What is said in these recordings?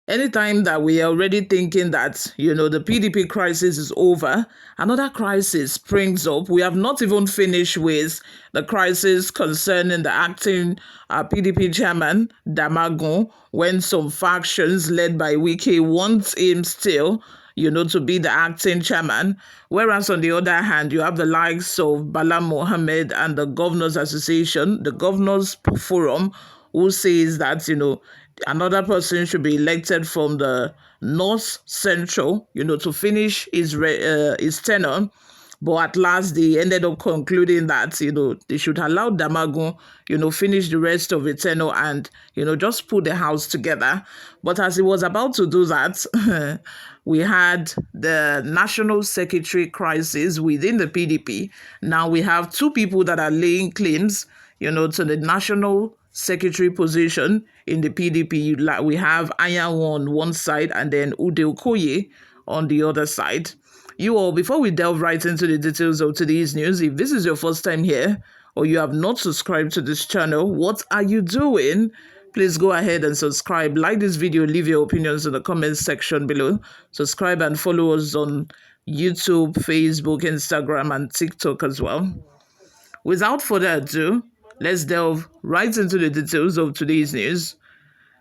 Anytime that we are already thinking that, the PDP crisis is over, another crisis springs up. We have not even finished with the crisis concerning the acting PDP chairman, Damagum, when some factions led by Wike want him still, to be the acting chairman. Whereas on the other hand, you have the likes of Bala Mohammed and the Governors Association, the Governors Forum, who says that, another person should be elected from the North Central, to finish his tenure. But at last, they ended up concluding that, they should allow Damagun, finish the rest of the tenure and, just put the house together. But as he was about to do that, we had the national secretary crisis within the PDP. Now we have two people that are laying claims, to the national secretary position in the PDP. We have Anyanwu on one side and then Ude Okoye on the other side. You all, before we delve right into the details of today's news, if this is your first time here or you have not subscribed to this channel, what are you doing? Please go ahead and subscribe, like this video, leave your opinions in the comments section below. Subscribe and follow us on YouTube, Facebook, Instagram, and TikTok as well. Without further ado, let's delve right into the details of today's news.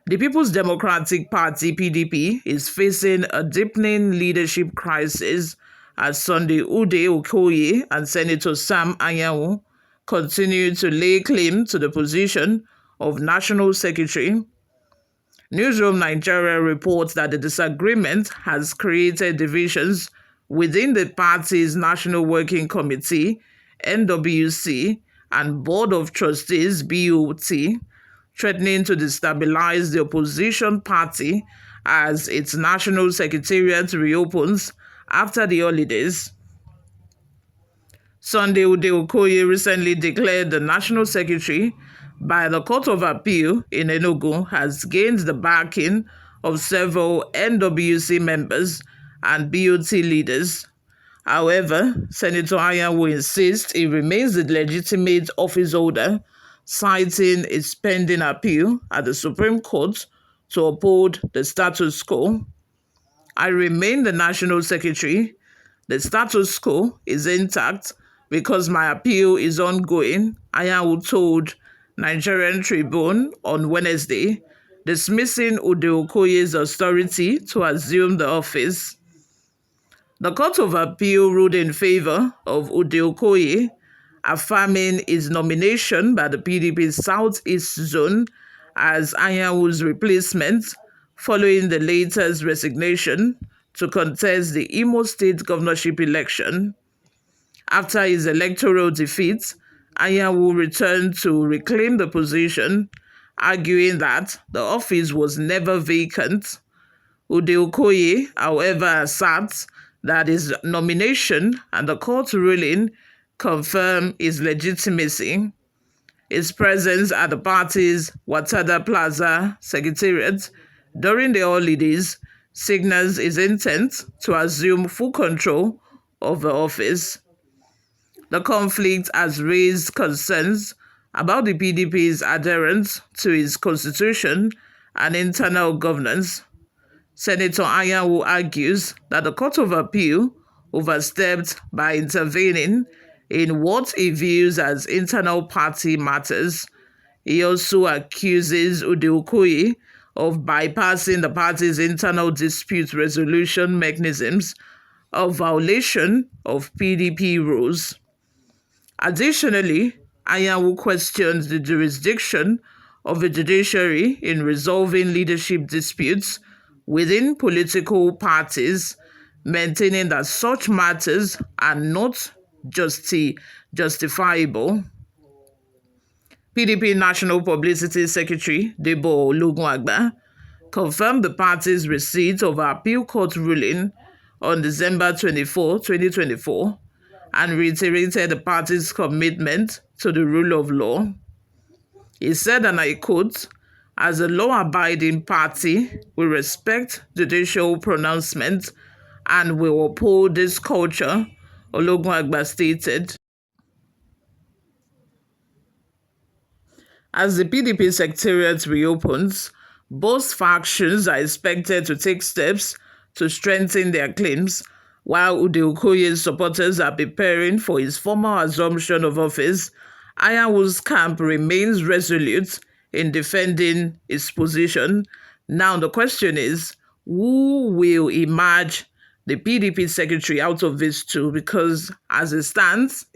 The People's Democratic Party, PDP, is facing a deepening leadership crisis as Sunday Ude Okoye and Senator Sam Anyanwu continue to lay claim to the position of National Secretary. Newsroom Nigeria reports that the disagreement has created divisions within the party's National Working Committee, NWC, and Board of Trustees, BOT, threatening to destabilize the opposition party as its National Secretariat reopens after the holidays. Sunday Ude Okoye recently declared the National Secretary by the Court of Appeal in Enugu has gained the backing of several NWC members and BOT leaders. However, Senator Anyanwu insists he remains the legitimate office holder, citing his pending appeal at the Supreme Court to uphold the status quo. I remain the National Secretary. The status quo is intact because my appeal is ongoing, Anyanwu told Nigerian Tribune on Wednesday, dismissing Ude Okoye's authority to assume the office. The Court of Appeal ruled in favor of Ude Okoye, affirming his nomination by the PDP's Southeast Zone as Anyanwu's replacement following the latter's resignation to contest the Imo State governorship election. After his electoral defeat, Anyanwu returned to reclaim the position, arguing that the office was never vacant. Ude Okoye, however, asserts that his nomination and the court ruling confirm his legitimacy. His presence at the party's Watada Plaza Secretariat during the holidays signals his intent to assume full control of the office. The conflict has raised concerns about the PDP's adherence to its constitution and internal governance. Senator Anyanwu argues that the Court of Appeal overstepped by intervening in what he views as internal party matters. He also accuses Ude Okoye of bypassing the party's internal dispute resolution mechanisms, a violation of PDP rules. Additionally, Anyanwu questions the jurisdiction of the judiciary in resolving leadership disputes within political parties, maintaining that such matters are not justifiable. PDP National Publicity Secretary Debo Ologunagba confirmed the party's receipt of an appeal court ruling on December 24, 2024, and reiterated the party's commitment to the rule of law. He said, and I quote, "As a law-abiding party, we respect judicial pronouncements and will uphold this culture," Ologunagba stated. As the PDP Secretariat reopens, Both factions are expected to take steps to strengthen their claims, while Ude supporters are preparing for his formal assumption of office. Anyanwu's camp remains resolute in defending its position. Now the question is, who will emerge the PDP secretary out of these two? Because as it stands,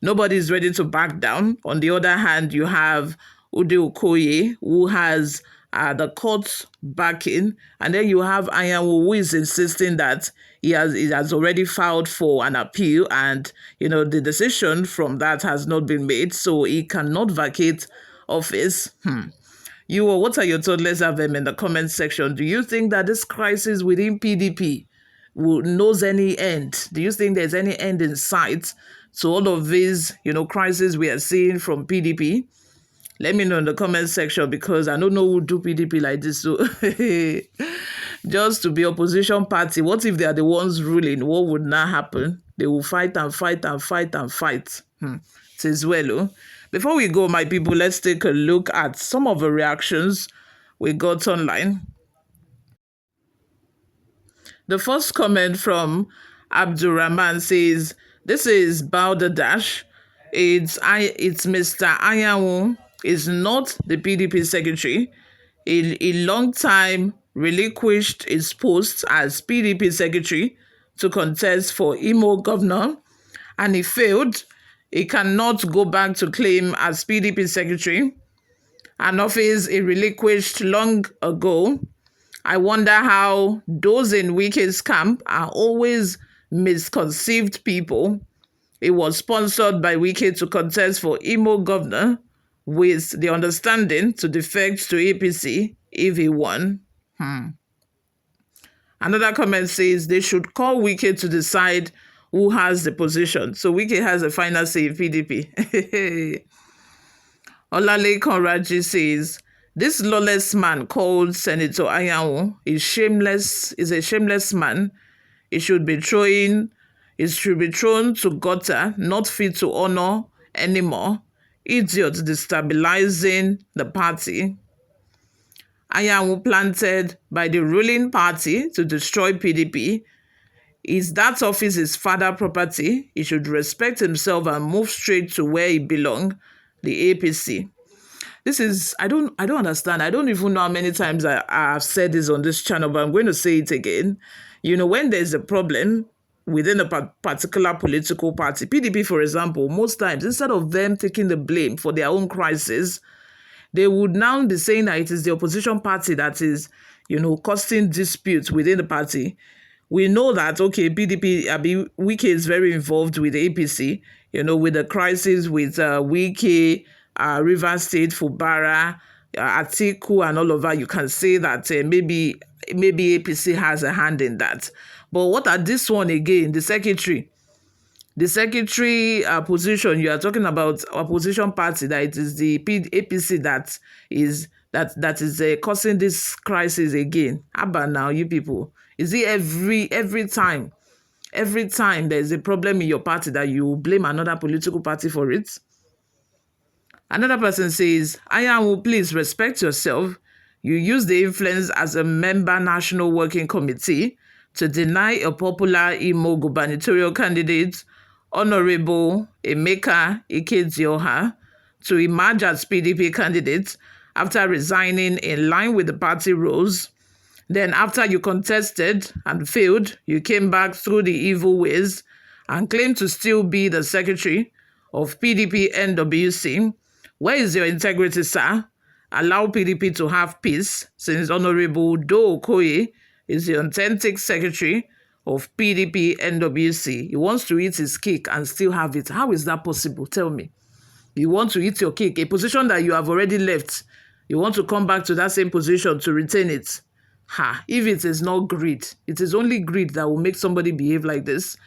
nobody is ready to back down. On the other hand, you have Ude Okoye, who has the court's backing, and then you have Anyanwu, who is insisting that he has already filed for an appeal, and the decision from that has not been made, so he cannot vacate office. What are your thoughts? Let's have them in the comment section. Do you think that this crisis within PDP knows any end? Do you think there's any end in sight to all of these, crises we are seeing from PDP? Let me know in the comment section, because I don't know who do PDP like this. So just to be opposition party, what if they are the ones ruling? What would not happen? They will fight and fight and fight and fight. It is well. Before we go, my people, let's take a look at some of the reactions we got online. The first comment from Abdurrahman says, "This is Bauda Dash. It's Mr. Anyanwu is not the PDP secretary. A long time relinquished his post as PDP secretary to contest for Imo governor, and he failed. He cannot go back to claim as PDP secretary. An office he relinquished long ago. I wonder how those in Wike's camp are always misconceived people. It was sponsored by Wike to contest for Imo governor with the understanding to defect to APC if he won." Another comment says they should call Wike to decide who has the position. So Wike has a final say in PDP. Olalekan Raji says, "This lawless man called Senator Anyanwu is a shameless man. He should be thrown to gutter, not fit to honor anymore. Idiot destabilizing the party." Anyanwu planted by the ruling party to destroy PDP. Is that office his father property? He should respect himself and move straight to where he belongs, the APC. This is, I don't understand. I don't even know how many times I've said this on this channel, but I'm going to say it again. When there's a problem within a particular political party, PDP, for example, most times, instead of them taking the blame for their own crisis, they would now be saying that it is the opposition party that is, causing disputes within the party. We know that, okay, PDP, Wike is very involved with the APC, with the crisis with Wike, Rivers State, Fubara, Atiku, and all of that. You can say that maybe APC has a hand in that. But what are this one again? The secretary position, you are talking about opposition party, that it is the APC that is causing this crisis again. How about now, you people? Is it every time there's a problem in your party that you blame another political party for it? Another person says, "Anyanwu, please respect yourself. You use the influence as a member National Working Committee to deny a popular Imo gubernatorial candidate, Honorable Emeka Ikedioha, to emerge as PDP candidate after resigning in line with the party rules. Then after you contested and failed, you came back through the evil ways and claimed to still be the secretary of PDP NWC. Where is your integrity, sir? Allow PDP to have peace, since Honorable Do Okoye is the authentic secretary of PDP NWC. He wants to eat his cake and still have it. How is that possible? Tell me. You want to eat your cake, a position that you have already left. You want to come back to that same position to retain it. If it is not greed, it is only greed that will make somebody behave like this.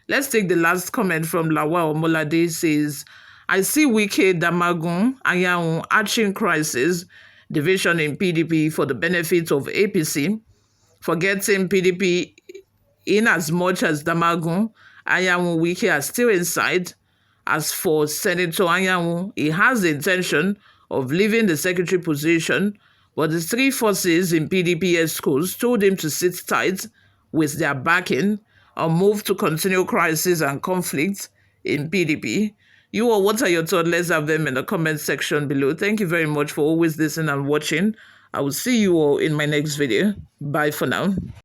Let's take the last comment from Lawa Omolade. Says, "I see Wike, damagum, Anyanwu, arching crisis, division in PDP for the benefit of APC, forgetting PDP in as much as damagum, Anyanwu, Wike are still inside. As for Senator Anyanwu, he has the intention of leaving the secretary position But the three forces in PDP schools told him to sit tight with their backing or move to continue crisis and conflict in PDP. You all, what are your thoughts? Let's have them in the comment section below. Thank you very much for always listening and watching. I will see you all in my next video. Bye for now.